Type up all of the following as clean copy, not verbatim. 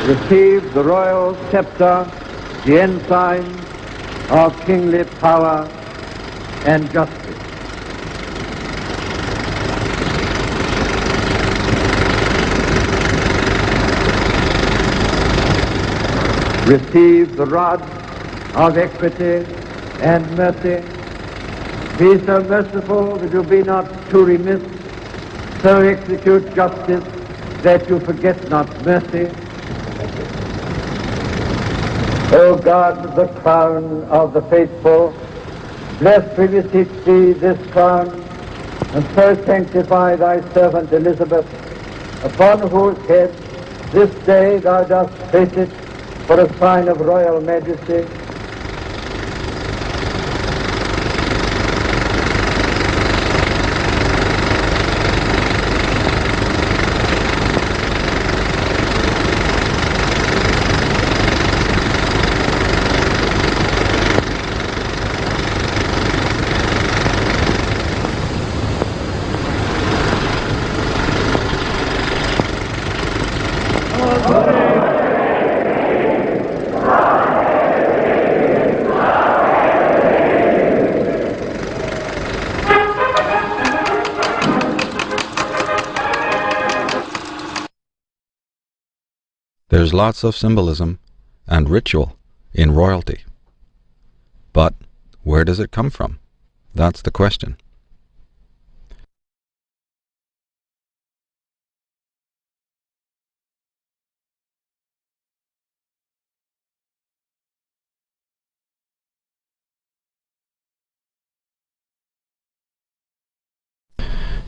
receive the royal scepter, the ensign of kingly power and justice. Receive the rod of equity and mercy. Be so merciful that you be not too remiss. So execute justice that you forget not mercy. O God, the crown of the faithful, bless, we beseech thee, this crown, and so sanctify thy servant Elizabeth, upon whose head this day thou dost place it for a sign of royal majesty. There's lots of symbolism and ritual in royalty. But where does it come from? That's the question.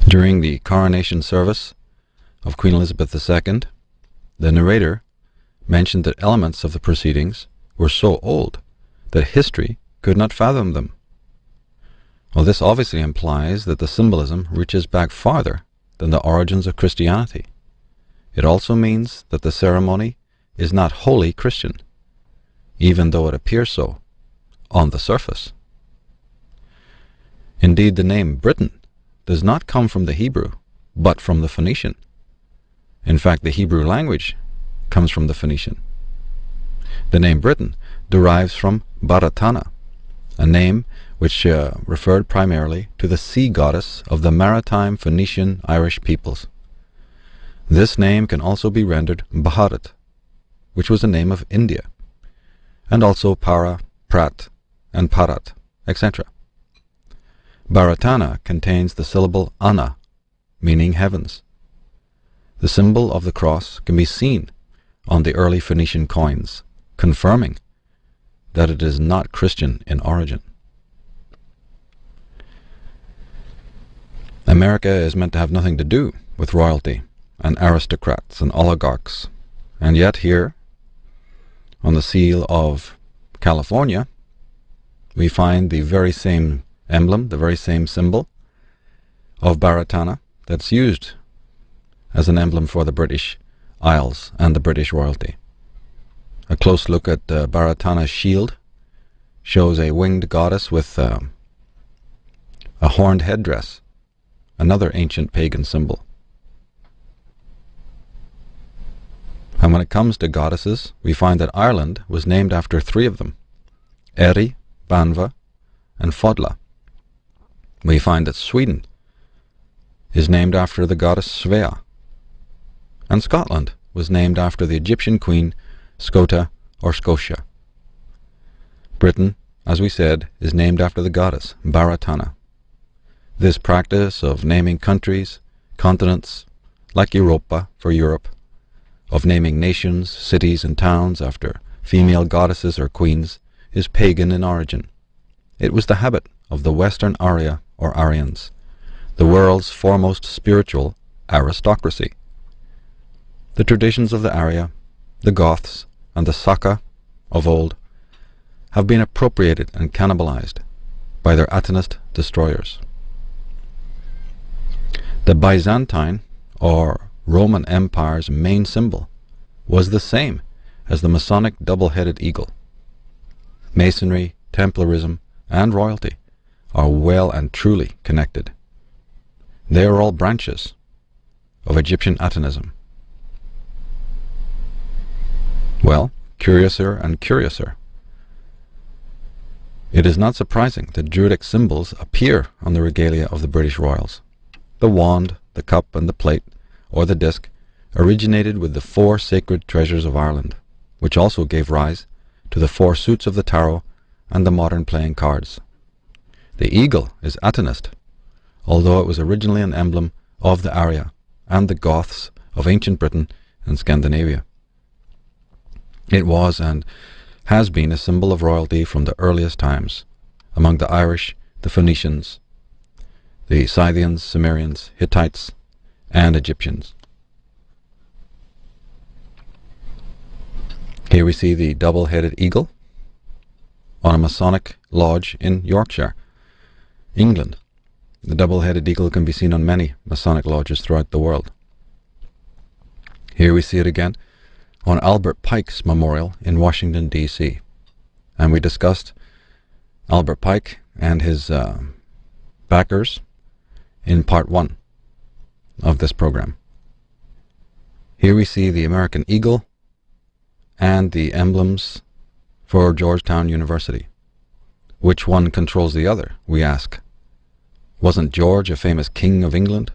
During the coronation service of Queen Elizabeth II, the narrator mentioned that elements of the proceedings were so old that history could not fathom them. Well, this obviously implies that the symbolism reaches back farther than the origins of Christianity. It also means that the ceremony is not wholly Christian, even though it appears so on the surface. Indeed, the name Britain does not come from the Hebrew, but from the Phoenician. In fact, the Hebrew language comes from the Phoenician. The name Britain derives from Baratana, a name which referred primarily to the sea goddess of the maritime Phoenician Irish peoples. This name can also be rendered Bharat, which was a name of India, and also Para, Prat, and Parat, etc. Baratana contains the syllable Ana, meaning heavens. The symbol of the cross can be seen on the early Phoenician coins, confirming that it is not Christian in origin. America is meant to have nothing to do with royalty and aristocrats and oligarchs, and yet here, on the seal of California, we find the very same emblem, the very same symbol of Baratana that's used as an emblem for the British Isles and the British royalty. A close look at Baratana's shield shows a winged goddess with a horned headdress, another ancient pagan symbol. And when it comes to goddesses, we find that Ireland was named after three of them: Eri, Banva, and Fodla. We find that Sweden is named after the goddess Svea, and Scotland was named after the Egyptian queen Scota or Scotia. Britain, as we said, is named after the goddess Baratana. This practice of naming countries, continents, like Europa for Europe, of naming nations, cities, and towns after female goddesses or queens, is pagan in origin. It was the habit of the Western Arya or Aryans, the world's foremost spiritual aristocracy. The traditions of the Arya, the Goths, and the Saka of old have been appropriated and cannibalized by their Atenist destroyers. The Byzantine or Roman Empire's main symbol was the same as the Masonic double-headed eagle. Masonry, Templarism, and royalty are well and truly connected. They are all branches of Egyptian Atenism. Well, curiouser and curiouser. It is not surprising that Druidic symbols appear on the regalia of the British royals. The wand, the cup, and the plate, or the disc, originated with the 4 sacred treasures of Ireland, which also gave rise to the 4 suits of the tarot and the modern playing cards. The eagle is Atonist, although it was originally an emblem of the Arya and the Goths of ancient Britain and Scandinavia. It was and has been a symbol of royalty from the earliest times, among the Irish, the Phoenicians, the Scythians, Sumerians, Hittites, and Egyptians. Here we see the double-headed eagle on a Masonic lodge in Yorkshire, England. The double-headed eagle can be seen on many Masonic lodges throughout the world. Here we see it again on Albert Pike's memorial in Washington, D.C. And we discussed Albert Pike and his backers in part 1 of this program. Here we see the American eagle and the emblems for Georgetown University. Which one controls the other, we ask? Wasn't George a famous king of England?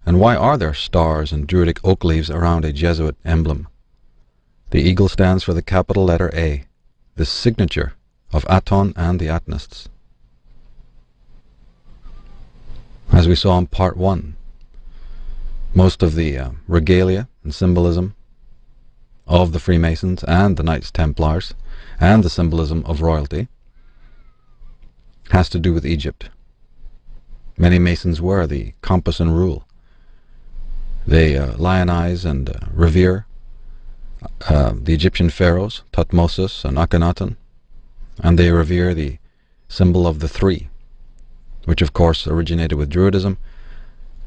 And why are there stars and Druidic oak leaves around a Jesuit emblem? The eagle stands for the capital letter A, the signature of Aton and the Atonists. As we saw in part 1, most of the regalia and symbolism of the Freemasons and the Knights Templars and the symbolism of royalty has to do with Egypt. Many Masons wear the compass and rule. They lionize and revere the Egyptian pharaohs, Thutmose and Akhenaten, and they revere the symbol of the 3, which of course originated with Druidism,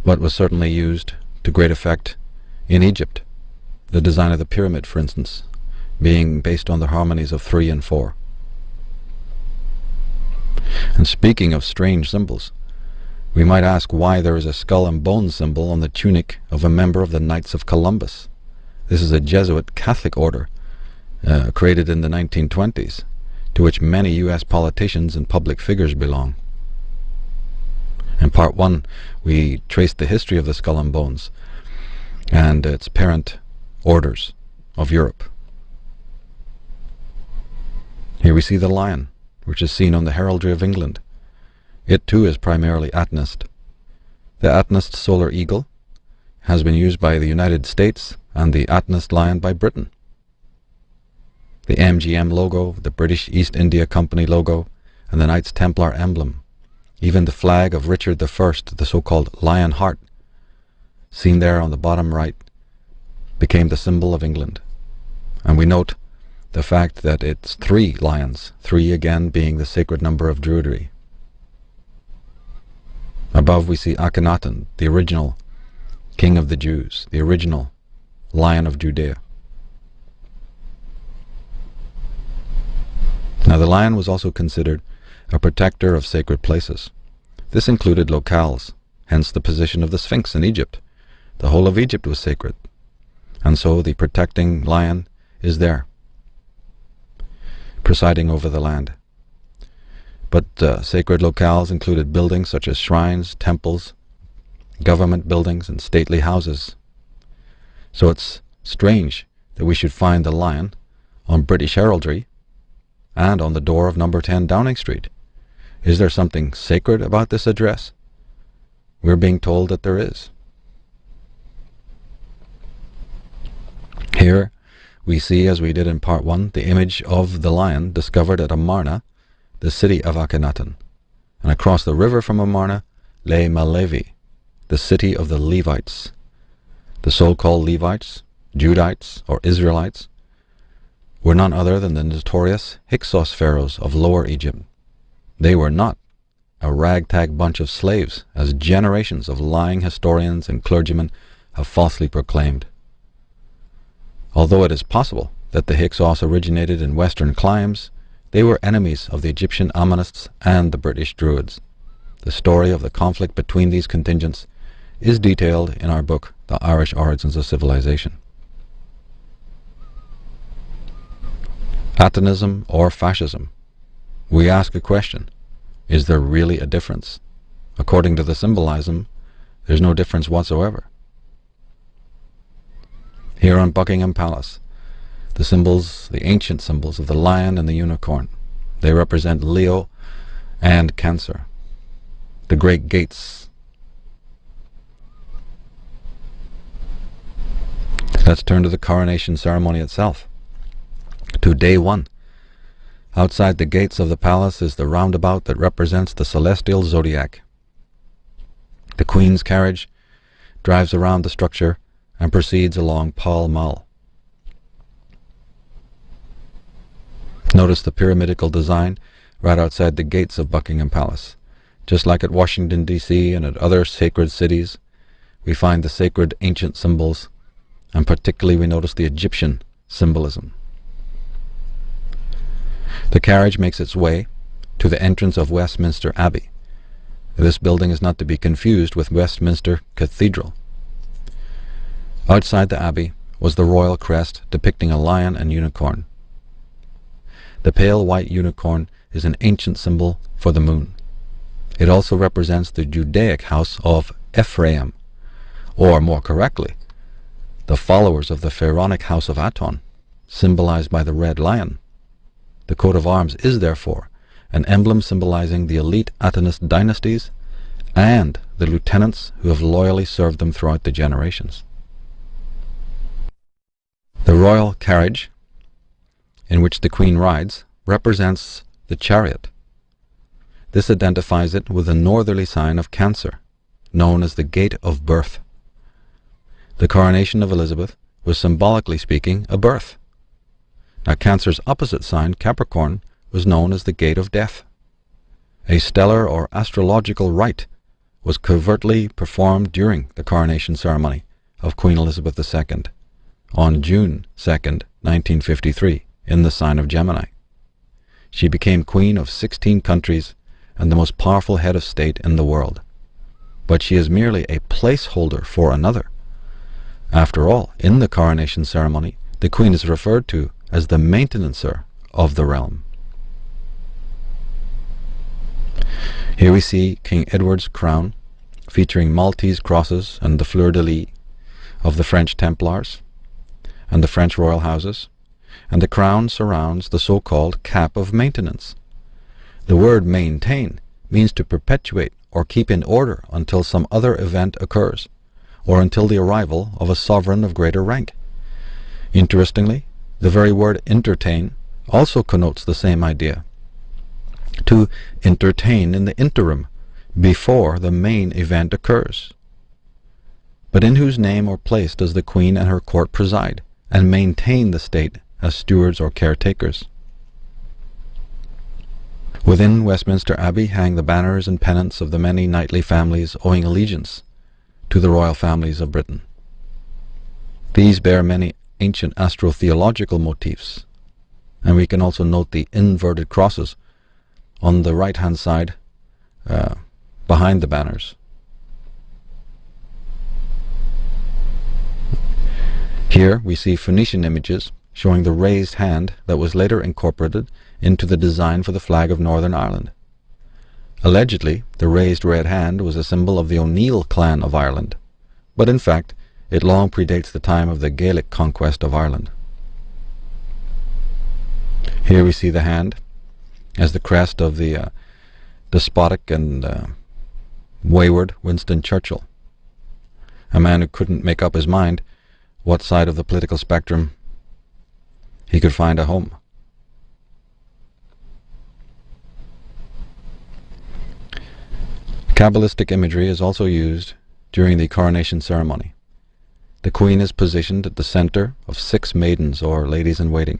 but was certainly used to great effect in Egypt. The design of the pyramid, for instance, being based on the harmonies of 3 and 4. And speaking of strange symbols, we might ask why there is a skull and bones symbol on the tunic of a member of the Knights of Columbus. This is a Jesuit Catholic order created in the 1920s, to which many U.S. politicians and public figures belong. In part 1, we traced the history of the skull and bones and its parent orders of Europe. Here we see the lion, which is seen on the heraldry of England. It too is primarily Atonist. The Atonist solar eagle has been used by the United States and the Atonist lion by Britain. The MGM logo, the British East India Company logo, and the Knights Templar emblem, even the flag of Richard I, the so-called Lion Heart, seen there on the bottom right, became the symbol of England. And we note the fact that it's 3 lions, 3 again being the sacred number of Druidry. Above we see Akhenaten, the original King of the Jews, the original Lion of Judea. Now the lion was also considered a protector of sacred places. This included locales, hence the position of the Sphinx in Egypt. The whole of Egypt was sacred, and so the protecting lion is there, presiding over the land. But sacred locales included buildings such as shrines, temples, government buildings, and stately houses. So it's strange that we should find the lion on British heraldry and on the door of number 10 Downing Street. Is there something sacred about this address? We're being told that there is. Here we see, as we did in part 1, the image of the lion discovered at Amarna, the city of Akhenaten. And across the river from Amarna lay Malevi, the city of the Levites. The so-called Levites, Judites, or Israelites, were none other than the notorious Hyksos pharaohs of Lower Egypt. They were not a ragtag bunch of slaves, as generations of lying historians and clergymen have falsely proclaimed. Although it is possible that the Hyksos originated in western climes, they were enemies of the Egyptian Ammonists and the British Druids. The story of the conflict between these contingents is detailed in our book, The Irish Origins of Civilization. Atonism or fascism? We ask a question. Is there really a difference? According to the symbolism, there's no difference whatsoever. Here on Buckingham Palace, the symbols, the ancient symbols of the lion and the unicorn, they represent Leo and Cancer. The great gates. Let's turn to the coronation ceremony itself. To day one. Outside the gates of the palace is the roundabout that represents the celestial zodiac. The Queen's carriage drives around the structure and proceeds along Pall Mall. Notice the pyramidical design right outside the gates of Buckingham Palace. Just like at Washington, D.C. and at other sacred cities, we find the sacred ancient symbols, and particularly we notice the Egyptian symbolism. The carriage makes its way to the entrance of Westminster Abbey. This building is not to be confused with Westminster Cathedral. Outside the Abbey was the royal crest depicting a lion and unicorn. The pale white unicorn is an ancient symbol for the moon. It also represents the Judaic house of Ephraim, or more correctly, the followers of the Pharaonic house of Aton, symbolized by the red lion. The coat of arms is therefore an emblem symbolizing the elite Atonist dynasties and the lieutenants who have loyally served them throughout the generations. The royal carriage in which the Queen rides represents the chariot. This identifies it with the northerly sign of Cancer, known as the Gate of Birth. The coronation of Elizabeth was, symbolically speaking, a birth. Now Cancer's opposite sign, Capricorn, was known as the Gate of Death. A stellar or astrological rite was covertly performed during the coronation ceremony of Queen Elizabeth II on June 2nd, 1953, in the sign of Gemini. She became queen of 16 countries and the most powerful head of state in the world. But she is merely a placeholder for another. After all, in the coronation ceremony, the Queen is referred to as the maintenancer of the realm. Here we see King Edward's crown, featuring Maltese crosses and the fleur-de-lis of the French Templars and the French royal houses, and the crown surrounds the so-called cap of maintenance. The word maintain means to perpetuate or keep in order until some other event occurs, or until the arrival of a sovereign of greater rank. Interestingly, the very word entertain also connotes the same idea. To entertain in the interim, before the main event occurs. But in whose name or place does the Queen and her court preside, and maintain the state as stewards or caretakers? Within Westminster Abbey hang the banners and pennants of the many knightly families owing allegiance to the royal families of Britain. These bear many ancient astrotheological motifs, and we can also note the inverted crosses on the right-hand side behind the banners. Here we see Phoenician images showing the raised hand that was later incorporated into the design for the flag of Northern Ireland. Allegedly, the raised red hand was a symbol of the O'Neill clan of Ireland, but in fact, it long predates the time of the Gaelic conquest of Ireland. Here we see the hand as the crest of the despotic and wayward Winston Churchill, a man who couldn't make up his mind what side of the political spectrum he could find a home. Kabbalistic imagery is also used during the coronation ceremony. The Queen is positioned at the center of 6 maidens or ladies-in-waiting.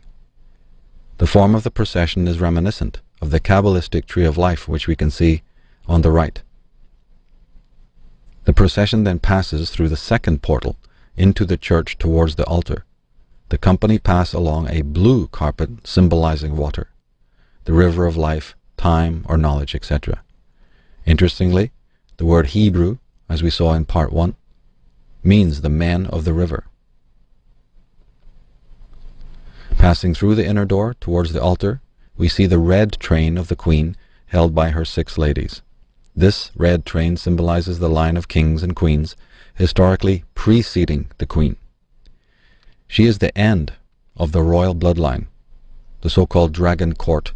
The form of the procession is reminiscent of the Kabbalistic tree of life, which we can see on the right. The procession then passes through the second portal into the church towards the altar. The company pass along a blue carpet symbolizing water, the river of life, time or knowledge, etc. Interestingly, the word Hebrew, as we saw in part 1, means the men of the river. Passing through the inner door towards the altar, we see the red train of the Queen held by her 6 ladies. This red train symbolizes the line of kings and queens historically preceding the Queen. She is the end of the royal bloodline, the so-called dragon court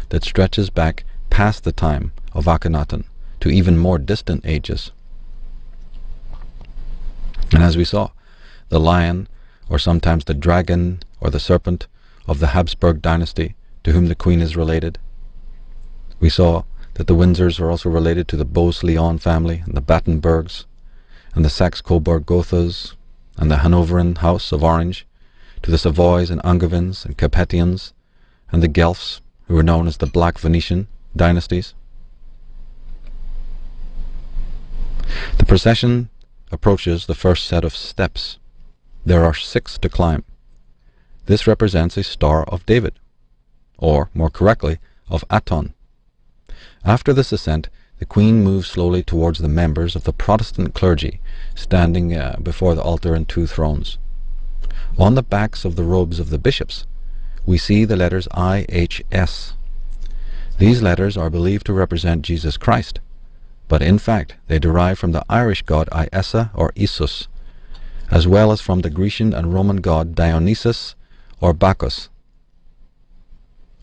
that stretches back past the time of Akhenaten to even more distant ages. And as we saw, the lion, or sometimes the dragon or the serpent of the Habsburg dynasty to whom the Queen is related. We saw that the Windsors are also related to the Beauce-Lyon family and the Battenbergs and the Saxe-Coburg-Gothas and the Hanoverian House of Orange, to the Savoys and Angevins and Capetians and the Guelphs, who were known as the Black Venetian dynasties. The procession approaches the first set of steps. There are 6 to climb. This represents a Star of David, or, more correctly, of Aton. After this ascent, the Queen moves slowly towards the members of the Protestant clergy standing before the altar in 2 thrones. On the backs of the robes of the bishops, we see the letters IHS. These letters are believed to represent Jesus Christ, but in fact they derive from the Irish god Iessa or Isus, as well as from the Grecian and Roman god Dionysus or Bacchus,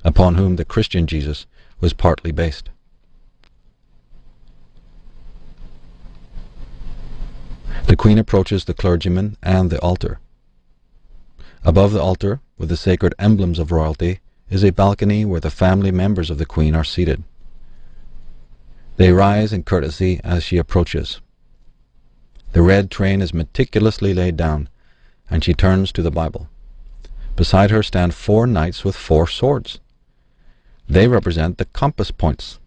upon whom the Christian Jesus was partly based. The Queen approaches the clergyman and the altar. Above the altar, with the sacred emblems of royalty, is a balcony where the family members of the Queen are seated. They rise in courtesy as she approaches. The red train is meticulously laid down, and she turns to the Bible. Beside her stand 4 knights with 4 swords. They represent the compass points.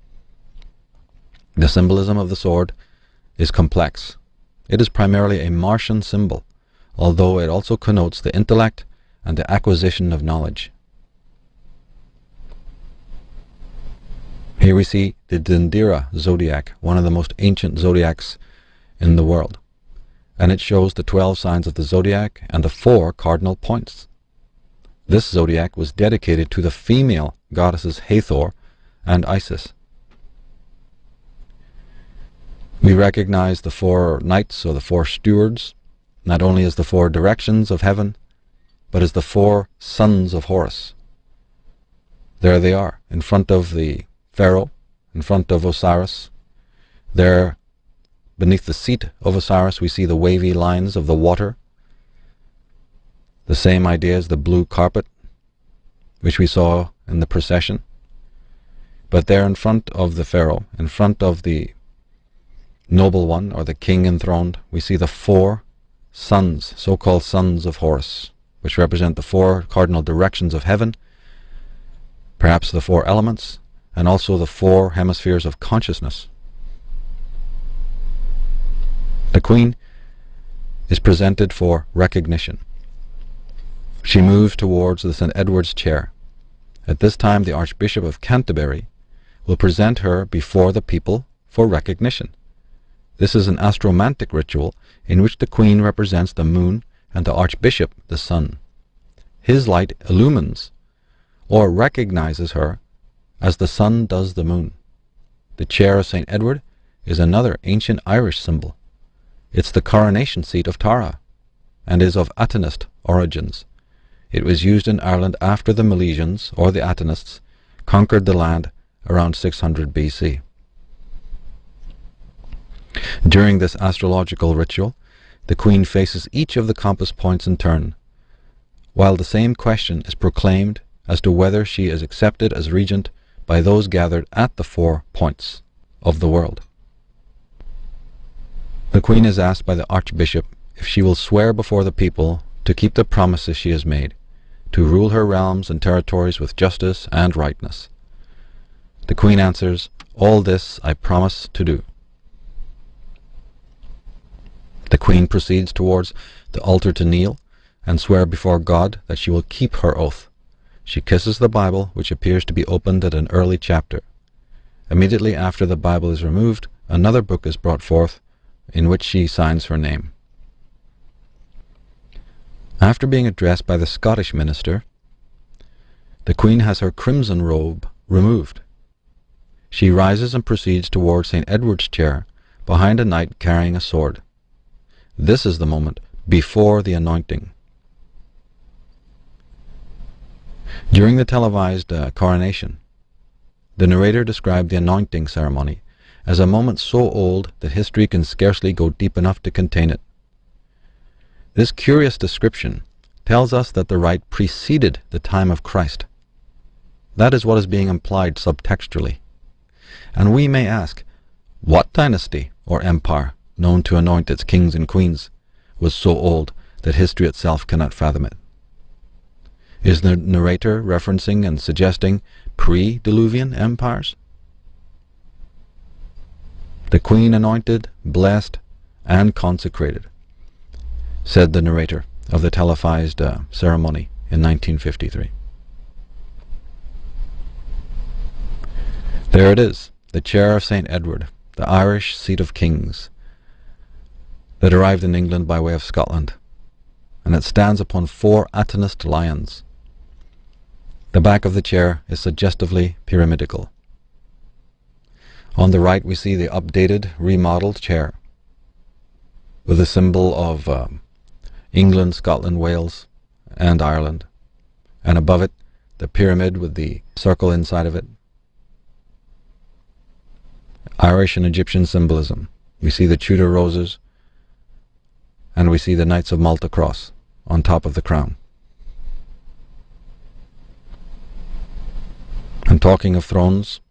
The symbolism of the sword is complex. It is primarily a Martian symbol, although it also connotes the intellect and the acquisition of knowledge. Here we see the Dendera zodiac, one of the most ancient zodiacs in the world, and it shows the 12 signs of the zodiac and the 4 cardinal points. This zodiac was dedicated to the female goddesses Hathor and Isis. We recognize the 4 knights, or the 4 stewards, not only as the 4 directions of heaven, but as the 4 sons of Horus. There they are, in front of the Pharaoh, in front of Osiris. There, beneath the seat of Osiris, we see the wavy lines of the water. The same idea as the blue carpet, which we saw in the procession. But there in front of the Pharaoh, in front of the noble one, or the king enthroned, we see the 4 sons, so-called sons of Horus, which represent the 4 cardinal directions of heaven, perhaps the 4 elements, and also the 4 hemispheres of consciousness. The Queen is presented for recognition. She moves towards the St. Edward's chair. At this time, the Archbishop of Canterbury will present her before the people for recognition. This is an astromantic ritual in which the Queen represents the moon and the Archbishop the sun. His light illumines or recognizes her as the sun does the moon. The chair of St. Edward is another ancient Irish symbol. It's the coronation seat of Tara and is of Atenist origins. It was used in Ireland after the Milesians, or the Atenists, conquered the land around 600 BC. During this astrological ritual, the Queen faces each of the compass points in turn, while the same question is proclaimed as to whether she is accepted as regent by those gathered at the 4 points of the world. The Queen is asked by the Archbishop if she will swear before the people to keep the promises she has made, to rule her realms and territories with justice and rightness. The Queen answers, "All this I promise to do." The Queen proceeds towards the altar to kneel and swear before God that she will keep her oath. She kisses the Bible, which appears to be opened at an early chapter. Immediately after the Bible is removed, another book is brought forth, in which she signs her name. After being addressed by the Scottish minister, The Queen has her crimson robe removed. She rises and proceeds towards St. Edward's chair, behind a knight carrying a sword. This is the moment before the anointing. During the televised coronation, the narrator described the anointing ceremony as a moment so old that history can scarcely go deep enough to contain it. This curious description tells us that the rite preceded the time of Christ. That is what is being implied subtextually. And we may ask, what dynasty or empire, known to anoint its kings and queens, was so old that history itself cannot fathom it? Is the narrator referencing and suggesting pre-Diluvian empires? The Queen anointed, blessed, and consecrated, said the narrator of the televised ceremony in 1953. There it is, the chair of St. Edward, the Irish seat of kings, that arrived in England by way of Scotland, and it stands upon 4 Atonist lions. The back of the chair is suggestively pyramidal. On the right we see the updated, remodeled chair, with a symbol of England, Scotland, Wales, and Ireland, and above it the pyramid with the circle inside of it. Irish and Egyptian symbolism. We see the Tudor roses, and we see the Knights of Malta cross on top of the crown. And talking of thrones,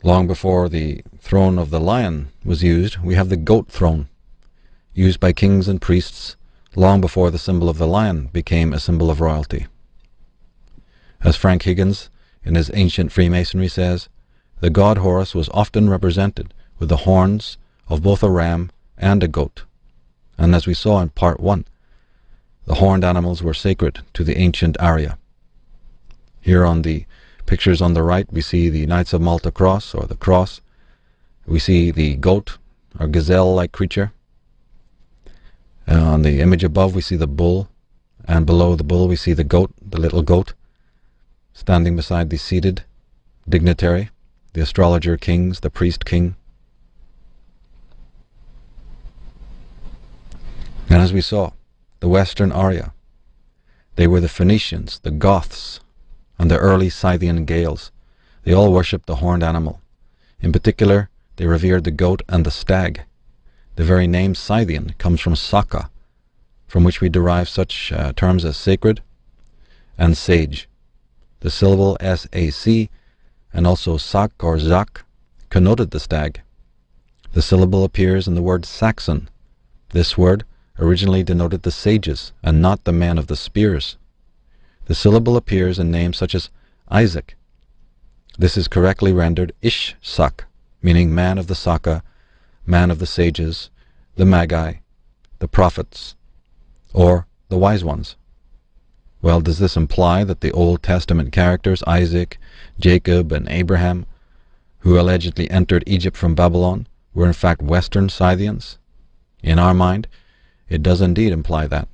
long before the throne of the lion was used, we have the goat throne, used by kings and priests long before the symbol of the lion became a symbol of royalty. As Frank Higgins in his Ancient Freemasonry says, the god Horus was often represented with the horns of both a ram and a goat. And as we saw in part 1, the horned animals were sacred to the ancient Arya. Here on the pictures on the right we see the Knights of Malta cross, or the cross. We see the goat, or gazelle-like creature. On the image above we see the bull, and below the bull we see the goat, the little goat, standing beside the seated dignitary, the astrologer kings, the priest king. And as we saw, the Western Arya, they were the Phoenicians, the Goths, and the early Scythian Gaels. They all worshipped the horned animal. In particular, they revered the goat and the stag. The very name Scythian comes from Saka, from which we derive such terms as sacred and sage. The syllable S-A-C and also sak or zak connoted the stag. The syllable appears in the word Saxon. This word originally denoted the sages and not the men of the spears. The syllable appears in names such as Isaac. This is correctly rendered Ish-sak, meaning man of the Saka, man of the sages, the Magi, the prophets, or the wise ones. Well, does this imply that the Old Testament characters Isaac, Jacob, and Abraham, who allegedly entered Egypt from Babylon, were in fact Western Scythians? In our mind, it does indeed imply that.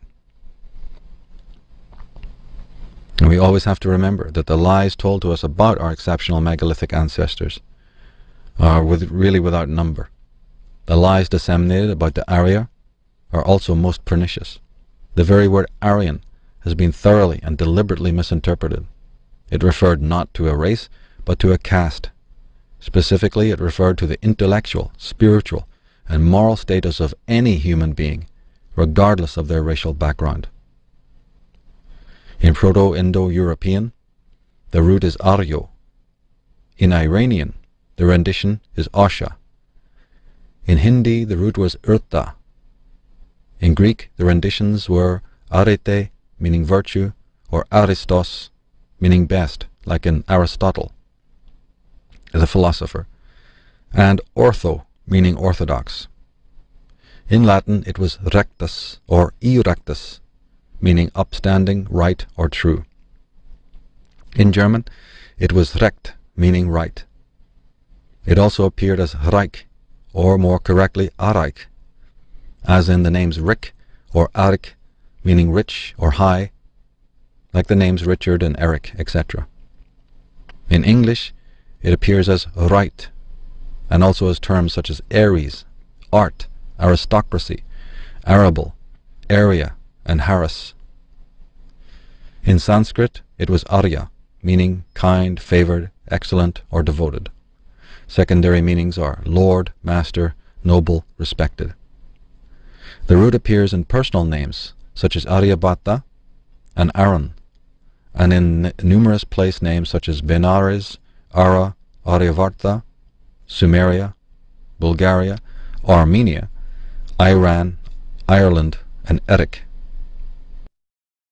And we always have to remember that the lies told to us about our exceptional megalithic ancestors are really without number. The lies disseminated about the Arya are also most pernicious. The very word Aryan has been thoroughly and deliberately misinterpreted. It referred not to a race, but to a caste. Specifically, it referred to the intellectual, spiritual, and moral status of any human being, regardless of their racial background. In Proto-Indo-European, the root is Aryo. In Iranian, the rendition is Asha. In Hindi, the root was Urta. In Greek, the renditions were Arete, meaning virtue, or Aristos, meaning best, like in Aristotle, the philosopher, and Ortho, meaning orthodox. In Latin, it was rectus, or erectus, meaning upstanding, right, or true. In German, it was recht, meaning right. It also appeared as Reich, or more correctly, Areich, as in the names Rick or Arik, meaning rich or high, like the names Richard and Eric, etc. In English, it appears as right, and also as terms such as Aries, art, aristocracy, arable, area, and Haris. In Sanskrit, it was Arya, meaning kind, favored, excellent, or devoted. Secondary meanings are lord, master, noble, respected. The root appears in personal names such as Aryabhata and Aaron, and in numerous place names such as Benares, Ara, Aryavarta, Sumeria, Bulgaria, Armenia, Iran, Ireland, and Eric.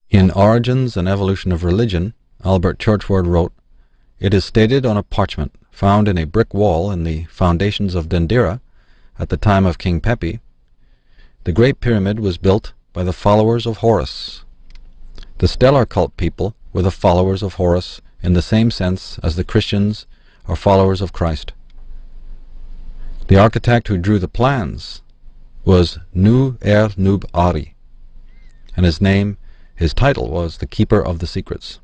In Origins and Evolution of Religion, Albert Churchward wrote, "It is stated on a parchment found in a brick wall in the foundations of Dendera at the time of King Pepi, the Great Pyramid was built by the followers of Horus. The stellar cult people were the followers of Horus in the same sense as the Christians are followers of Christ. The architect who drew the plans was Nu-Er-Nub Ari, and his title was the Keeper of the Secrets."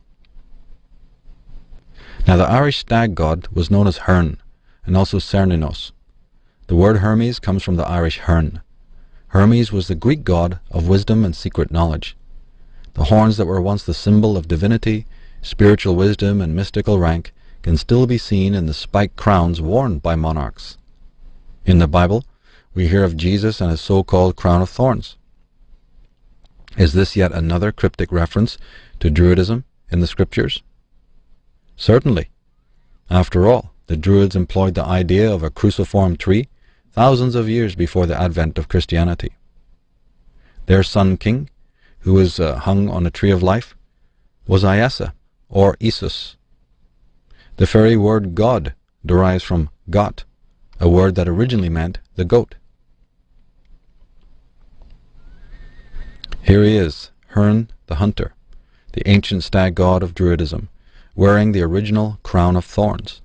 Now the Irish stag god was known as Herne, and also Cernunnos. The word Hermes comes from the Irish Herne. Hermes was the Greek god of wisdom and secret knowledge. The horns that were once the symbol of divinity, spiritual wisdom, and mystical rank can still be seen in the spiked crowns worn by monarchs. In the Bible, we hear of Jesus and his so-called crown of thorns. Is this yet another cryptic reference to Druidism in the scriptures? Certainly. After all, the Druids employed the idea of a cruciform tree thousands of years before the advent of Christianity. Their sun king, who was hung on a tree of life, was Iesa, or Isus. The very word God derives from got, a word that originally meant the goat. Here he is, Herne the Hunter, the ancient stag god of Druidism, wearing the original crown of thorns.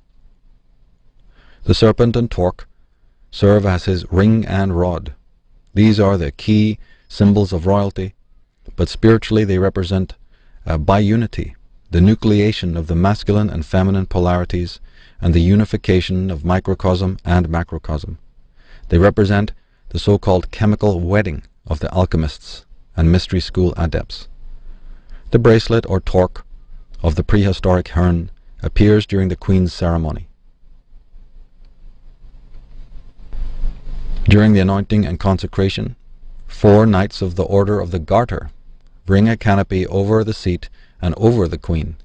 The serpent and torque serve as his ring and rod. These are the key symbols of royalty, but spiritually they represent biunity, the nucleation of the masculine and feminine polarities, and the unification of microcosm and macrocosm. They represent the so-called chemical wedding of the alchemists and mystery school adepts. The bracelet or torque of the prehistoric Herne appears during the Queen's ceremony. During the anointing and consecration, 4 knights of the Order of the Garter bring a canopy over the seat and over the Queen.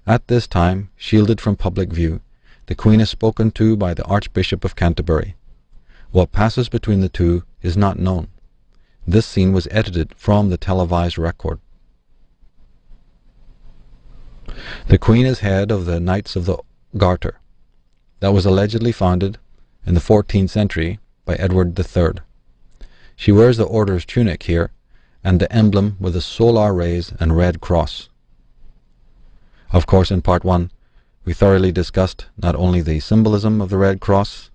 At this time, shielded from public view, the Queen is spoken to by the Archbishop of Canterbury. What passes between the two is not known. This scene was edited from the televised record. The Queen is head of the Knights of the Garter, that was allegedly founded in the 14th century by Edward III. She wears the order's tunic here, and the emblem with the solar rays and red cross. Of course, in part 1, we thoroughly discussed not only the symbolism of the red cross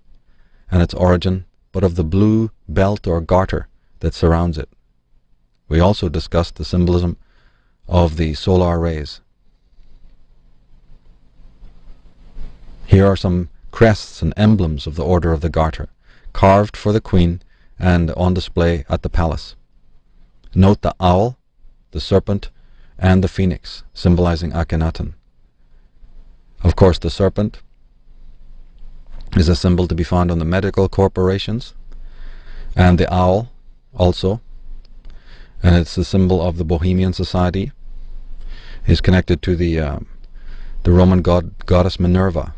and its origin, but of the blue belt or garter that surrounds it. We also discussed the symbolism of the solar rays. Here are some crests and emblems of the Order of the Garter, carved for the Queen and on display at the palace. Note the owl, the serpent, and the phoenix, symbolizing Akhenaten. Of course, the serpent is a symbol to be found on the medical corporations, and the owl also, and it's the symbol of the Bohemian Society, is connected to the Roman goddess Minerva.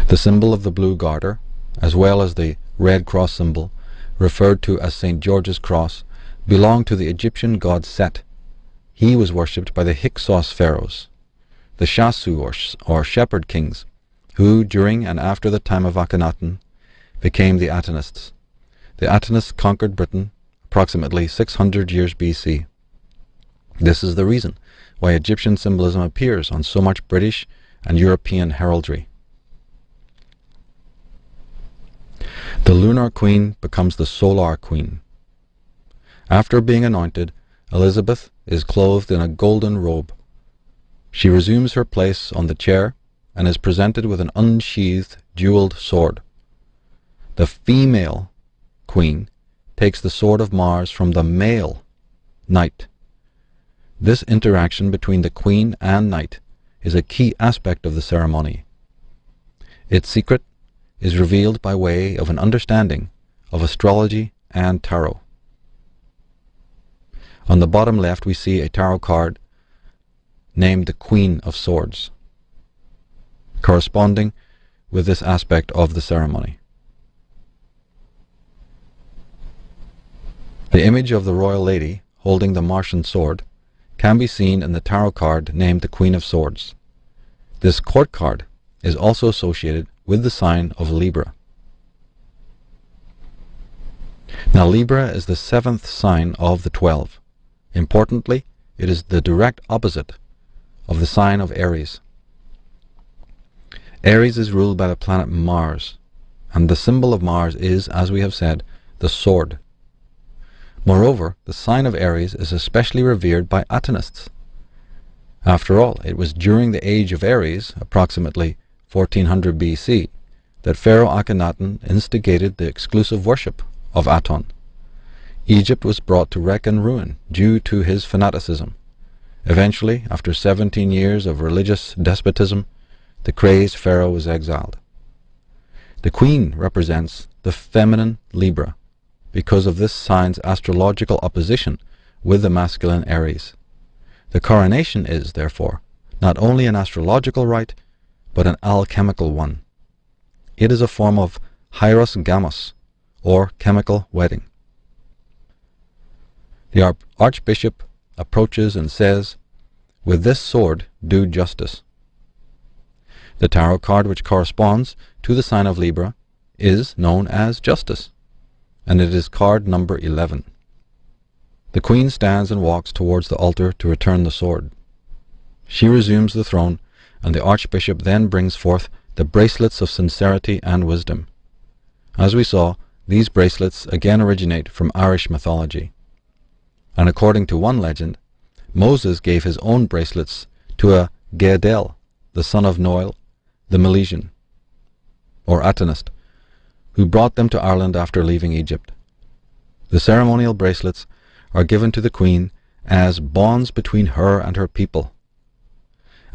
The symbol of the blue garter, as well as the red cross symbol, referred to as St. George's Cross, belonged to the Egyptian god Set. He was worshipped by the Hyksos pharaohs, the Shasu or shepherd kings, who, during and after the time of Akhenaten, became the Atenists. The Atenists conquered Britain approximately 600 years BC. This is the reason why Egyptian symbolism appears on so much British and European heraldry. The lunar queen becomes the solar queen. After being anointed, Elizabeth is clothed in a golden robe. She resumes her place on the chair and is presented with an unsheathed, jeweled sword. The female queen takes the sword of Mars from the male knight. This interaction between the queen and knight is a key aspect of the ceremony. Its secret is revealed by way of an understanding of astrology and tarot. On the bottom left we see a tarot card named the Queen of Swords, corresponding with this aspect of the ceremony. The image of the royal lady holding the Martian sword can be seen in the tarot card named the Queen of Swords. This court card is also associated with the sign of Libra. Now Libra is the 7th sign of the 12. Importantly, it is the direct opposite of the sign of Aries. Aries is ruled by the planet Mars, and the symbol of Mars is, as we have said, the sword. Moreover, the sign of Aries is especially revered by Atenists. After all, it was during the age of Aries, approximately 1400 BC, that Pharaoh Akhenaten instigated the exclusive worship of Aton. Egypt was brought to wreck and ruin due to his fanaticism. Eventually, after 17 years of religious despotism, the crazed pharaoh was exiled. The queen represents the feminine Libra because of this sign's astrological opposition with the masculine Aries. The coronation is, therefore, not only an astrological rite, but an alchemical one. It is a form of hieros gamos, or chemical wedding. The archbishop approaches and says, "With this sword do justice." The tarot card which corresponds to the sign of Libra is known as Justice, and it is card number 11. The queen stands and walks towards the altar to return the sword. She resumes the throne, and the archbishop then brings forth the bracelets of sincerity and wisdom. As we saw, these bracelets again originate from Irish mythology. And according to one legend, Moses gave his own bracelets to a Gaedel, the son of Noel, the Milesian, or Atenist, who brought them to Ireland after leaving Egypt. The ceremonial bracelets are given to the queen as bonds between her and her people,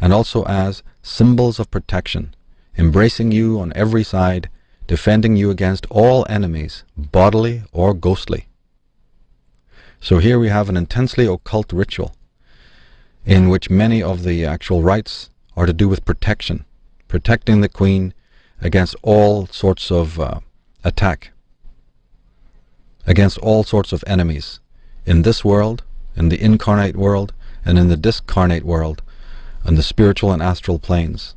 and also as symbols of protection, embracing you on every side, defending you against all enemies, bodily or ghostly. So here we have an intensely occult ritual in which many of the actual rites are to do with protection, protecting the queen against all sorts of attack, against all sorts of enemies, in this world, in the incarnate world, and in the discarnate world, and the spiritual and astral planes.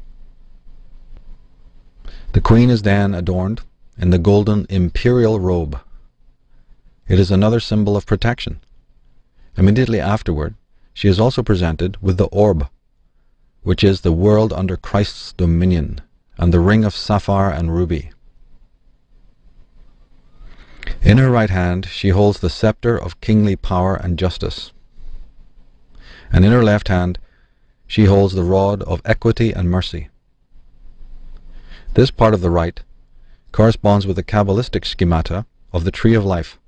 The queen is then adorned in the golden imperial robe. It is another symbol of protection. Immediately afterward, she is also presented with the orb, which is the world under Christ's dominion, and the ring of sapphire and ruby. In her right hand she holds the scepter of kingly power and justice, and in her left hand she holds the rod of equity and mercy. This part of the rite corresponds with the Kabbalistic schemata of the Tree of Life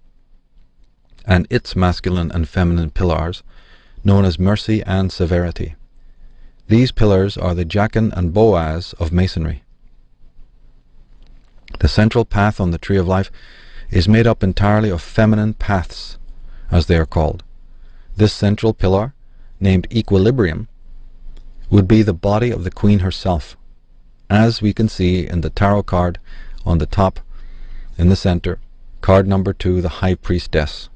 and its masculine and feminine pillars, known as mercy and severity. These pillars are the Jachin and Boaz of Masonry. The central path on the Tree of Life is made up entirely of feminine paths, as they are called. This central pillar, named Equilibrium, would be the body of the queen herself, as we can see in the tarot card on the top in the center, card number 2, the High Priestess.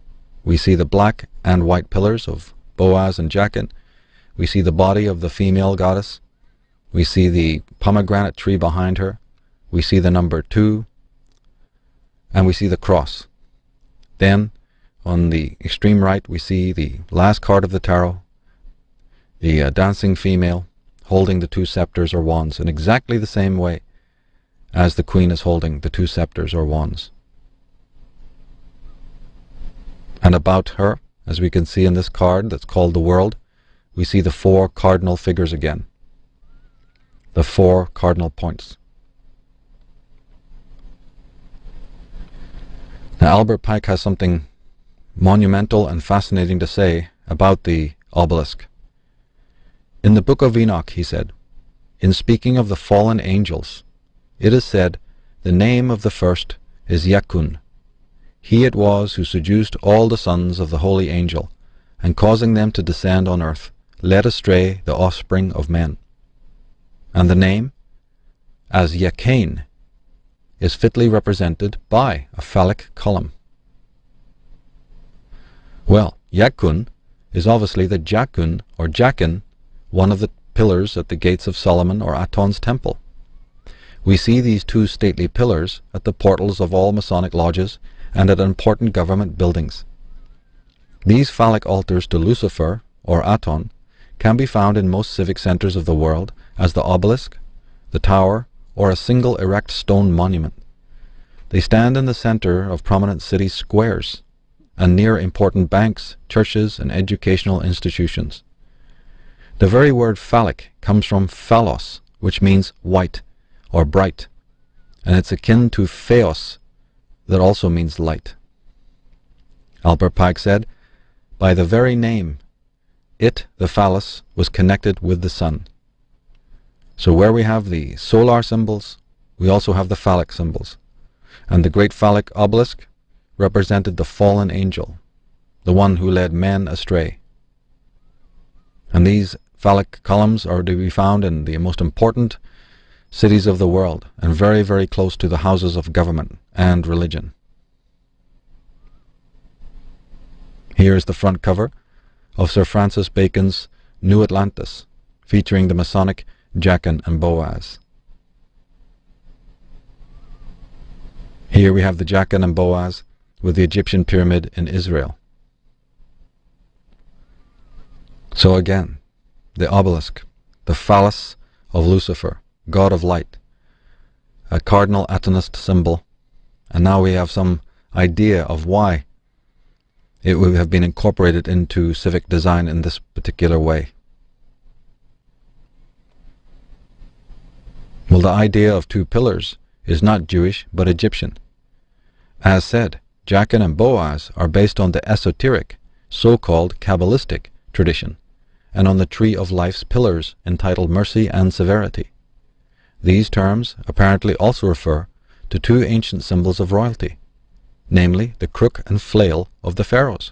We see the black and white pillars of Boaz and Jachin. We see the body of the female goddess. We see the pomegranate tree behind her. We see the number 2. And we see the cross. Then, on the extreme right, we see the last card of the tarot, the dancing female holding the 2 scepters or wands in exactly the same way as the queen is holding the 2 scepters or wands. And about her, as we can see in this card that's called the world, we see the 4 cardinal figures again. The 4 cardinal points. Now Albert Pike has something monumental and fascinating to say about the obelisk. In the Book of Enoch, he said, in speaking of the fallen angels, it is said, the name of the first is Yakun. He it was who seduced all the sons of the holy angel, and causing them to descend on earth, led astray the offspring of men. And the name, as Yakain, is fitly represented by a phallic column. Well, Yakun is obviously the Jakun or Jakin, one of the pillars at the gates of Solomon or Aton's temple. We see these 2 stately pillars at the portals of all Masonic lodges and at important government buildings. These phallic altars to Lucifer or Aton can be found in most civic centers of the world as the obelisk, the tower, or a single erect stone monument. They stand in the center of prominent city squares and near important banks, churches, and educational institutions. The very word phallic comes from phallos, which means white or bright, and it's akin to phaos, that also means light. Albert Pike said, by the very name, it, the phallus, was connected with the sun. So where we have the solar symbols, we also have the phallic symbols. And the great phallic obelisk represented the fallen angel, the one who led men astray. And these phallic columns are to be found in the most important cities of the world, and very, very close to the houses of government and religion. Here is the front cover of Sir Francis Bacon's New Atlantis, featuring the Masonic Jachin and Boaz. Here we have the Jachin and Boaz with the Egyptian pyramid in Israel. So again, the obelisk, the phallus of Lucifer, god of light, a cardinal Atonist symbol, and now we have some idea of why it would have been incorporated into civic design in this particular way. Well, the idea of 2 pillars is not Jewish but Egyptian. As said, Jachin and Boaz are based on the esoteric, so-called Kabbalistic tradition, and on the tree of life's pillars entitled mercy and severity. These terms apparently also refer to 2 ancient symbols of royalty, namely the crook and flail of the pharaohs.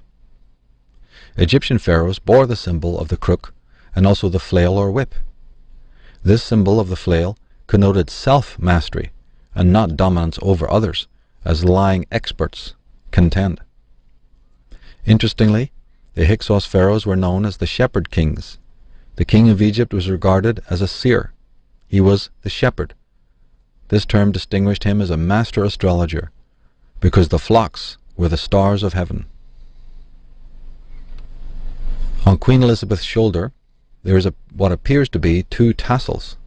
Egyptian pharaohs bore the symbol of the crook and also the flail or whip. This symbol of the flail connoted self-mastery and not dominance over others, as lying experts contend. Interestingly, the Hyksos pharaohs were known as the shepherd kings. The king of Egypt was regarded as a seer. He was the shepherd. This term distinguished him as a master astrologer, because the flocks were the stars of heaven. On Queen Elizabeth's shoulder there is what appears to be 2 tassels,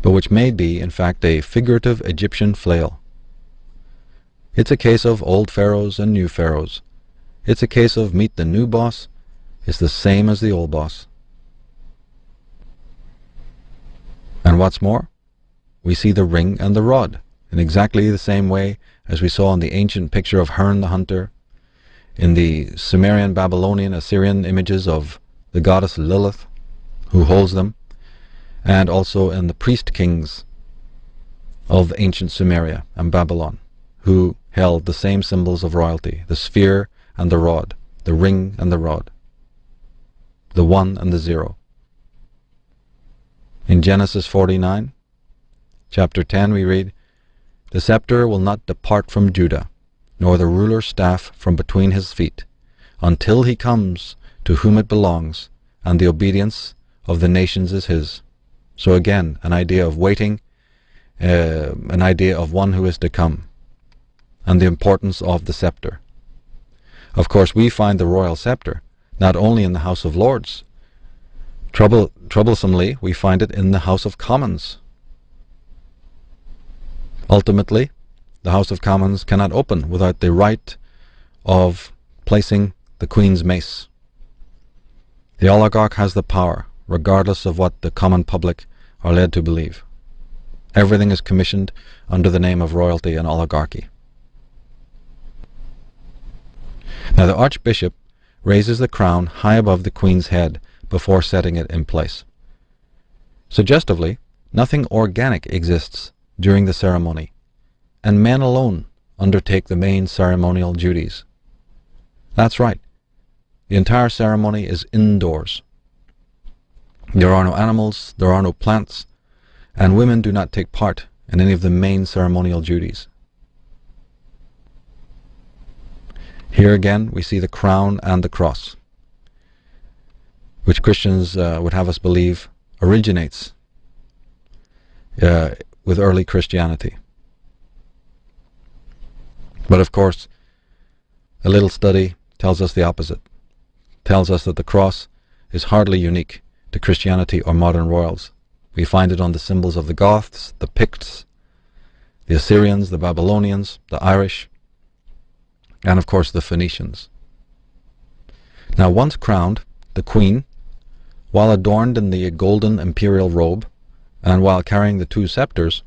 but which may be in fact a figurative Egyptian flail. It's a case of old pharaohs and new pharaohs. It's a case of meet the new boss, it's the same as the old boss. And what's more, we see the ring and the rod in exactly the same way as we saw in the ancient picture of Herne the Hunter, in the Sumerian, Babylonian, Assyrian images of the goddess Lilith, who holds them, and also in the priest kings of ancient Sumeria and Babylon, who held the same symbols of royalty, the sphere and the rod, the ring and the rod, the 1 and the 0. In Genesis 49, chapter 10, we read, "The scepter will not depart from Judah, nor the ruler's staff from between his feet, until he comes to whom it belongs, and the obedience of the nations is his." So again, an idea of waiting, an idea of one who is to come, and the importance of the scepter. Of course, we find the royal scepter not only in the House of Lords. Troublesomely, we find it in the House of Commons. Ultimately, the House of Commons cannot open without the right of placing the Queen's mace. The oligarch has the power, regardless of what the common public are led to believe. Everything is commissioned under the name of royalty and oligarchy. Now the Archbishop raises the crown high above the Queen's head before setting it in place. Suggestively, nothing organic exists during the ceremony, and men alone undertake the main ceremonial duties. That's right. The entire ceremony is indoors. There are no animals, there are no plants, and women do not take part in any of the main ceremonial duties. Here again we see the crown and the cross, which Christians would have us believe originates with early Christianity. But of course, a little study tells us the opposite. Tells us that the cross is hardly unique to Christianity or modern royals. We find it on the symbols of the Goths, the Picts, the Assyrians, the Babylonians, the Irish, and of course the Phoenicians. Now once crowned, the Queen, while adorned in the golden imperial robe, and while carrying the two scepters,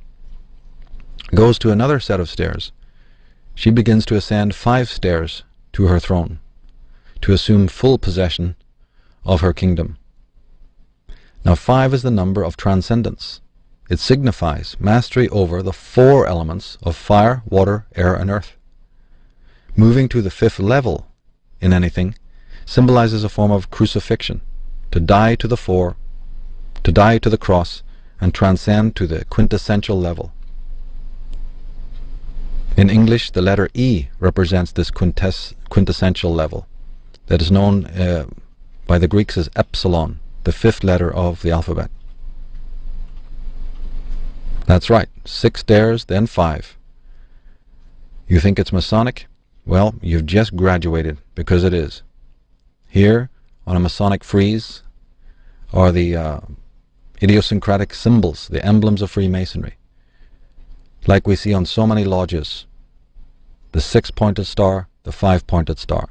goes to another set of stairs. She begins to ascend 5 stairs to her throne, to assume full possession of her kingdom. Now 5 is the number of transcendence. It signifies mastery over the 4 elements of fire, water, air, and earth. Moving to the 5th level in anything symbolizes a form of crucifixion, to die to the 4, to die to the cross, and transcend to the quintessential level. In English, the letter E represents this quintessential level that is known by the Greeks as epsilon, the 5th letter of the alphabet. That's right, 6 stairs, then 5. You think it's Masonic? Well, you've just graduated, because it is. Here, on a Masonic frieze, are the idiosyncratic symbols, the emblems of Freemasonry, like we see on so many lodges. The 6-pointed star, the 5-pointed star,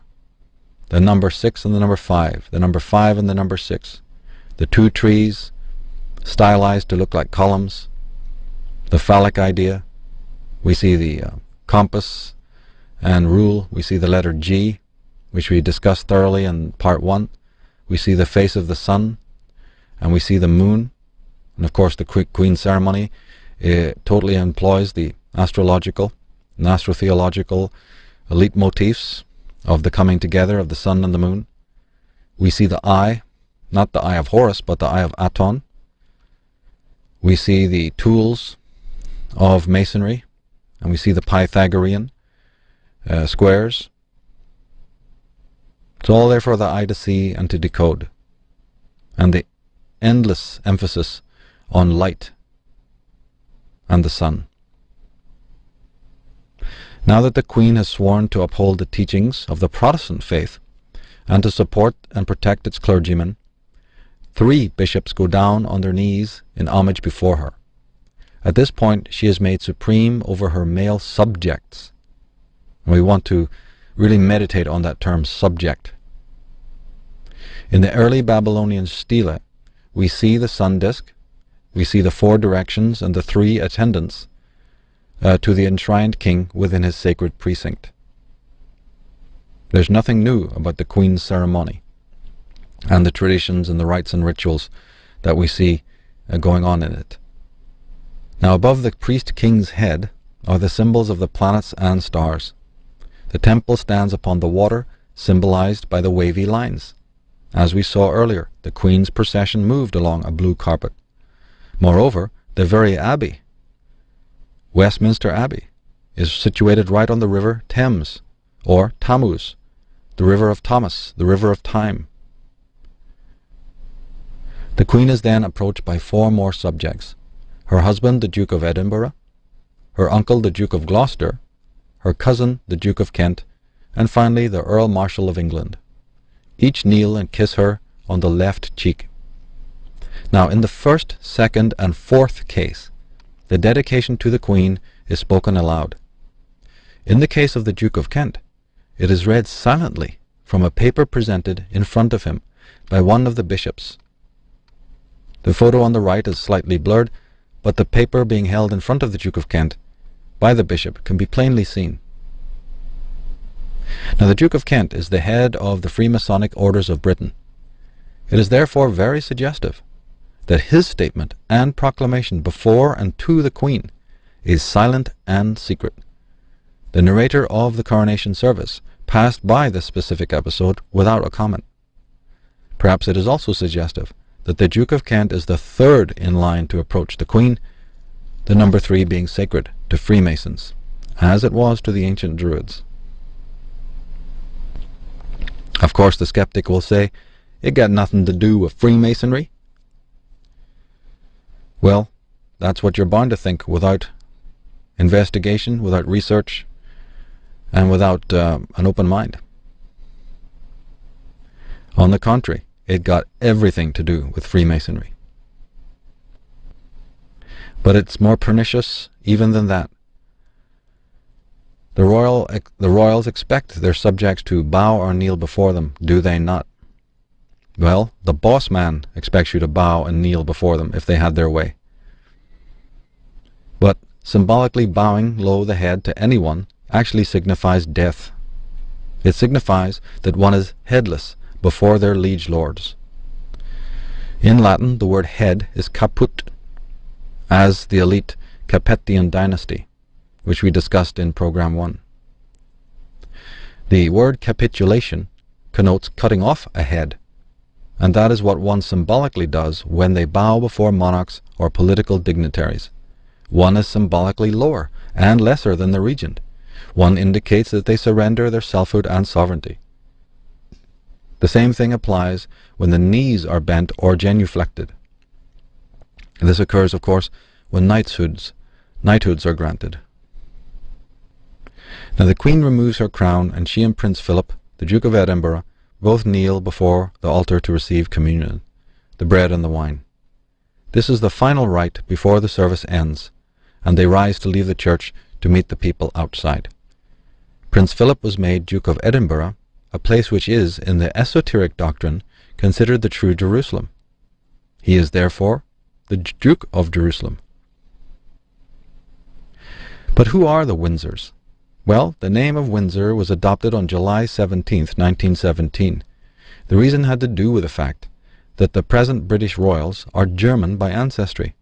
the number 6 and the number 5, the number 5 and the number 6, the 2 trees stylized to look like columns, the phallic idea. We see the compass and rule. We see the letter G, which we discussed thoroughly in part 1. We see the face of the sun, and we see the moon. And of course the Queen ceremony totally employs the astrological and astrotheological elite motifs of the coming together of the sun and the moon. We see the eye, not the eye of Horus, but the eye of Aton. We see the tools of masonry, and we see the Pythagorean squares. It's all there for the eye to see and to decode. And the endless emphasis on light and the sun. Now that the Queen has sworn to uphold the teachings of the Protestant faith and to support and protect its clergymen, 3 bishops go down on their knees in homage before her. At this point, she is made supreme over her male subjects. And we want to really meditate on that term, subject. In the early Babylonian stele, we see the sun disk, we see the 4 directions and the 3 attendants to the enshrined king within his sacred precinct. There's nothing new about the Queen's ceremony and the traditions and the rites and rituals that we see going on in it. Now above the priest-king's head are the symbols of the planets and stars. The temple stands upon the water, symbolized by the wavy lines. As we saw earlier, the Queen's procession moved along a blue carpet. Moreover, the very abbey, Westminster Abbey, is situated right on the river Thames, or Tammuz, the river of Thomas, the river of time. The Queen is then approached by 4 more subjects: her husband, the Duke of Edinburgh, her uncle, the Duke of Gloucester, her cousin, the Duke of Kent, and finally the Earl Marshal of England. Each kneel and kiss her on the left cheek. Now in the 1st, 2nd, and 4th case, the dedication to the Queen is spoken aloud. In the case of the Duke of Kent, it is read silently from a paper presented in front of him by one of the bishops. The photo on the right is slightly blurred, but the paper being held in front of the Duke of Kent by the bishop can be plainly seen. Now, the Duke of Kent is the head of the Freemasonic Orders of Britain. It is therefore very suggestive that his statement and proclamation before and to the Queen is silent and secret. The narrator of the coronation service passed by this specific episode without a comment. Perhaps it is also suggestive that the Duke of Kent is the third in line to approach the Queen, the number 3 being sacred to Freemasons, as it was to the ancient Druids. Of course, the skeptic will say, it got nothing to do with Freemasonry. Well, that's what you're bound to think without investigation, without research, and without an open mind. On the contrary, it got everything to do with Freemasonry. But it's more pernicious even than that. The royals expect their subjects to bow or kneel before them, do they not? Well, the boss man expects you to bow and kneel before them if they had their way. But symbolically bowing low the head to anyone actually signifies death. It signifies that one is headless before their liege lords. In Latin, the word head is caput, as the elite Capetian dynasty, which we discussed in Program 1. The word capitulation connotes cutting off a head, and that is what one symbolically does when they bow before monarchs or political dignitaries. One is symbolically lower and lesser than the regent. One indicates that they surrender their selfhood and sovereignty. The same thing applies when the knees are bent or genuflected. This occurs, of course, when knighthoods are granted. Now the Queen removes her crown, and she and Prince Philip, the Duke of Edinburgh, both kneel before the altar to receive communion, the bread and the wine. This is the final rite before the service ends, and they rise to leave the church to meet the people outside. Prince Philip was made Duke of Edinburgh, a place which is, in the esoteric doctrine, considered the true Jerusalem. He is therefore the Duke of Jerusalem. But who are the Windsors? Well, the name of Windsor was adopted on July 17, 1917. The reason had to do with the fact that the present British royals are German by ancestry.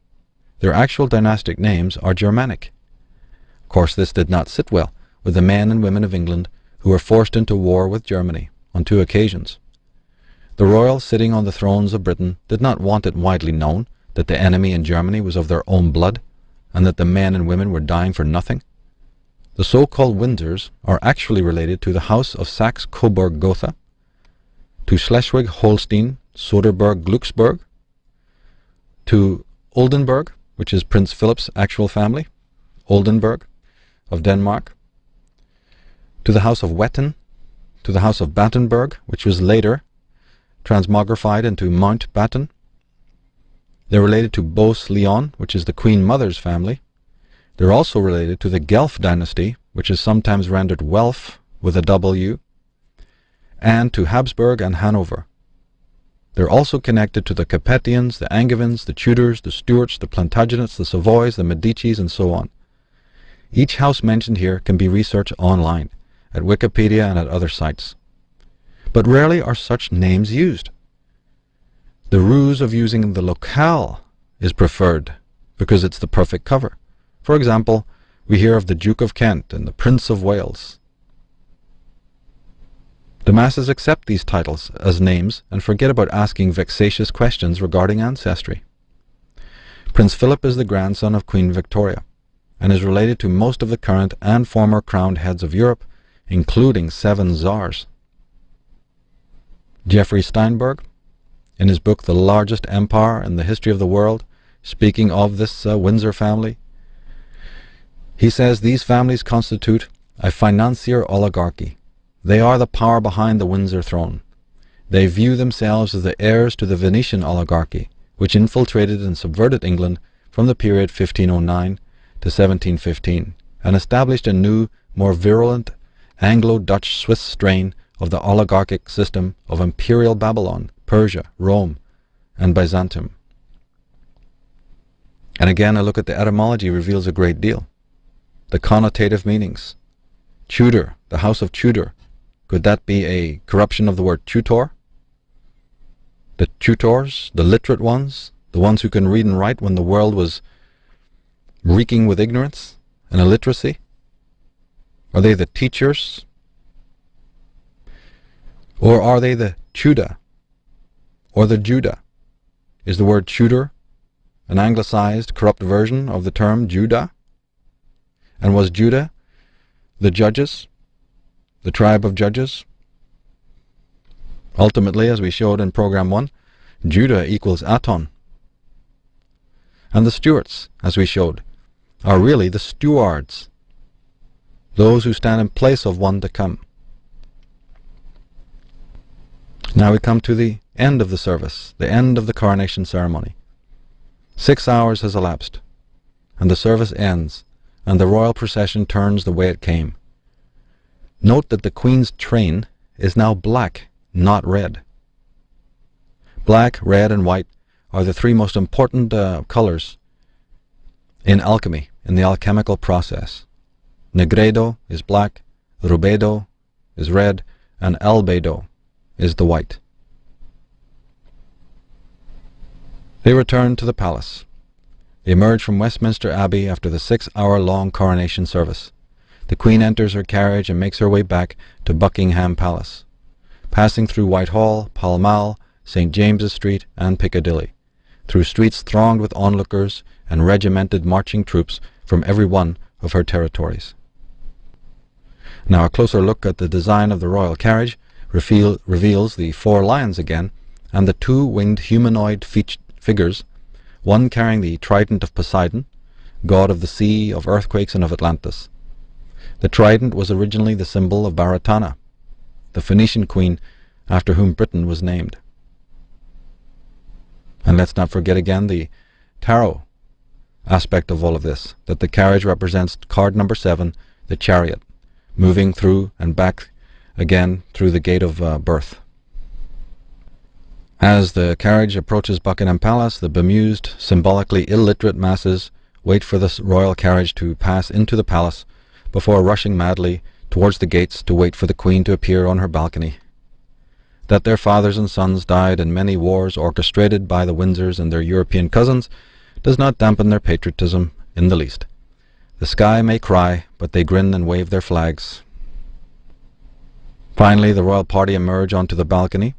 Their actual dynastic names are Germanic. Of course, this did not sit well with the men and women of England who were forced into war with Germany on 2 occasions. The royals sitting on the thrones of Britain did not want it widely known that the enemy in Germany was of their own blood, and that the men and women were dying for nothing. The so-called Windsors are actually related to the House of Saxe-Coburg-Gotha, to Schleswig-Holstein, Soderburg-Glücksburg, to Oldenburg, which is Prince Philip's actual family, Oldenburg of Denmark, to the House of Wettin, to the House of Battenberg, which was later transmogrified into Mountbatten. They're related to Beauce-Lyon, which is the Queen Mother's family. They're also related to the Guelph dynasty, which is sometimes rendered Welf with a W, and to Habsburg and Hanover. They're also connected to the Capetians, the Angevins, the Tudors, the Stuarts, the Plantagenets, the Savoys, the Medicis, and so on. Each house mentioned here can be researched online, at Wikipedia and at other sites. But rarely are such names used. The ruse of using the locale is preferred because it's the perfect cover. For example, we hear of the Duke of Kent and the Prince of Wales. The masses accept these titles as names and forget about asking vexatious questions regarding ancestry. Prince Philip is the grandson of Queen Victoria and is related to most of the current and former crowned heads of Europe, including 7 czars. Jeffrey Steinberg, in his book The Largest Empire in the History of the World, speaking of this Windsor family, he says these families constitute a financier oligarchy. They are the power behind the Windsor throne. They view themselves as the heirs to the Venetian oligarchy, which infiltrated and subverted England from the period 1509 to 1715, and established a new, more virulent Anglo-Dutch-Swiss strain of the oligarchic system of imperial Babylon, Persia, Rome, and Byzantium. And again, a look at the etymology reveals a great deal. The connotative meanings. Tudor, the House of Tudor. Could that be a corruption of the word tutor? The tutors, the literate ones, the ones who can read and write when the world was reeking with ignorance and illiteracy? Are they the teachers? Or are they the Tudor? Or the Judah? Is the word Tudor an anglicized, corrupt version of the term Judah? And was Judah the judges? The tribe of judges? Ultimately, as we showed in Program 1, Judah equals Aton. And the Stuarts, as we showed, are really the stewards, those who stand in place of one to come. Now we come to the end of the service, the end of the coronation ceremony. 6 hours has elapsed, and the service ends, and the royal procession turns the way it came. Note that the Queen's train is now black, not red. Black, red, and white are the three most important colors in alchemy, in the alchemical process. Negredo is black, rubedo is red, and albedo is the white. They return to the palace. They emerge from Westminster Abbey after the 6-hour-long coronation service. The Queen enters her carriage and makes her way back to Buckingham Palace, passing through Whitehall, Pall Mall, St. James's Street, and Piccadilly, through streets thronged with onlookers and regimented marching troops from every one of her territories. Now a closer look at the design of the royal carriage reveals the 4 lions again, and the 2-winged humanoid figures, one carrying the trident of Poseidon, god of the sea, of earthquakes, and of Atlantis. The trident was originally the symbol of Baratana, the Phoenician queen after whom Britain was named. And let's not forget again the tarot aspect of all of this, that the carriage represents card number 7, the chariot, moving through and back again through the gate of birth. As the carriage approaches Buckingham Palace, the bemused, symbolically illiterate masses wait for the royal carriage to pass into the palace before rushing madly towards the gates to wait for the Queen to appear on her balcony. That their fathers and sons died in many wars orchestrated by the Windsors and their European cousins does not dampen their patriotism in the least. The sky may cry, but they grin and wave their flags. Finally, the royal party emerge onto the balcony.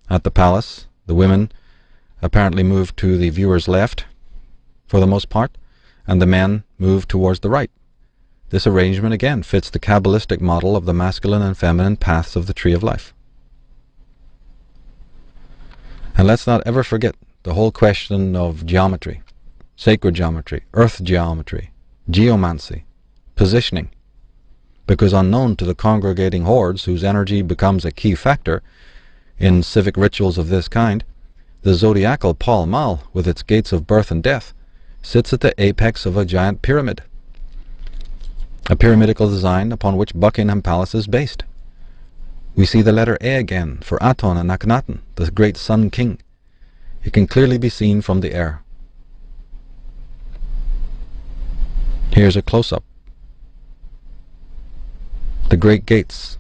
At the palace, the women apparently move to the viewer's left, for the most part, and the men move towards the right. This arrangement again fits the Kabbalistic model of the masculine and feminine paths of the Tree of Life. And let's not ever forget the whole question of geometry, sacred geometry, earth geometry, geomancy, positioning, because unknown to the congregating hordes whose energy becomes a key factor in civic rituals of this kind, the zodiacal Pall Mall, with its gates of birth and death, sits at the apex of a giant pyramid, a pyramidical design upon which Buckingham Palace is based. We see the letter A again for Aton and Akhenaten, the great Sun King. It can clearly be seen from the air. Here's a close-up. The great gates,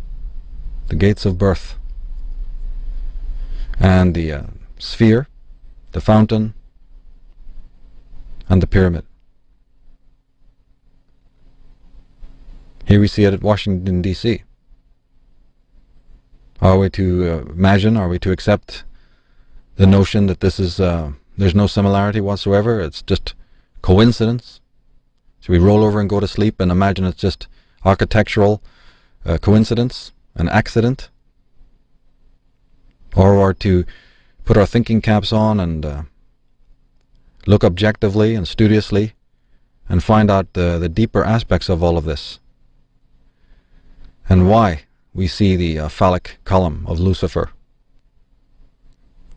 the gates of birth, and the sphere, the fountain, and the pyramid. Here we see it at Washington, D.C. Are we to imagine, are we to accept the notion that this is, there's no similarity whatsoever, it's just coincidence? Should we roll over and go to sleep and imagine it's just architectural coincidence, an accident? Or are to put our thinking caps on and look objectively and studiously and find out the deeper aspects of all of this, and why we see the phallic column of Lucifer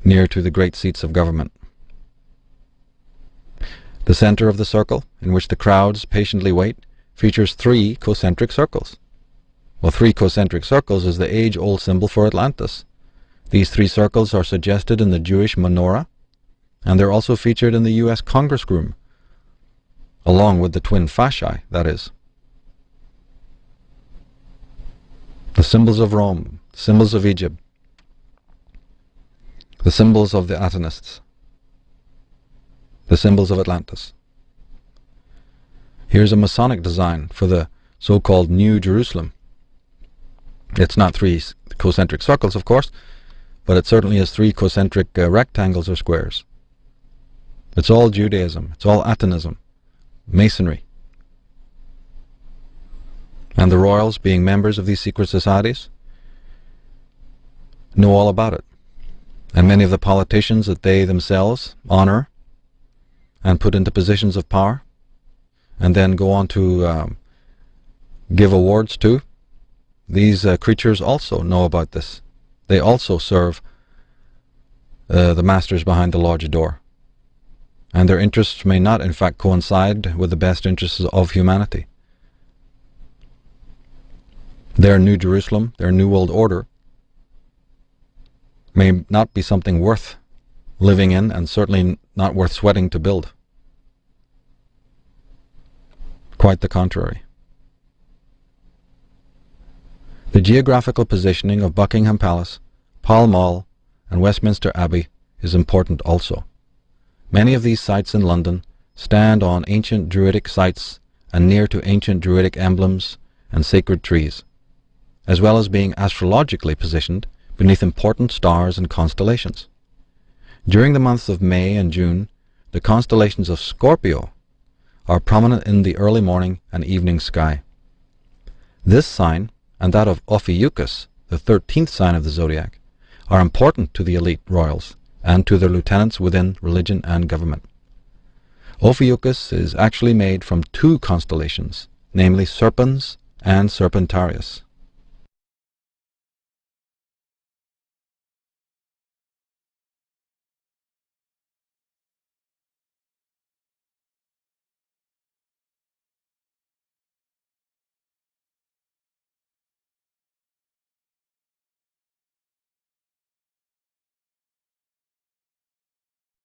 near to the great seats of government. The center of the circle, in which the crowds patiently wait, features 3 concentric circles. Well, 3 concentric circles is the age-old symbol for Atlantis. These 3 circles are suggested in the Jewish menorah, and they're also featured in the U.S. Congress room, along with the twin fasciae, that is. The symbols of Rome, symbols of Egypt, the symbols of the Atenists, the symbols of Atlantis. Here's a Masonic design for the so-called New Jerusalem. It's not 3 concentric circles, of course, but it certainly is 3 concentric rectangles or squares. It's all Judaism, it's all Atenism, Masonry. And the royals, being members of these secret societies, know all about it. And many of the politicians that they themselves honor and put into positions of power, and then go on to give awards to, these creatures also know about this. They also serve the masters behind the lodge door. And their interests may not, in fact, coincide with the best interests of humanity. Their New Jerusalem, their New World Order, may not be something worth living in, and certainly not worth sweating to build. Quite the contrary. The geographical positioning of Buckingham Palace, Pall Mall, and Westminster Abbey is important also. Many of these sites in London stand on ancient Druidic sites and near to ancient Druidic emblems and sacred trees, as well as being astrologically positioned beneath important stars and constellations. During the months of May and June, the constellations of Scorpio are prominent in the early morning and evening sky. This sign, and that of Ophiuchus, the 13th sign of the zodiac, are important to the elite royals and to their lieutenants within religion and government. Ophiuchus is actually made from 2 constellations, namely Serpens and Serpentarius.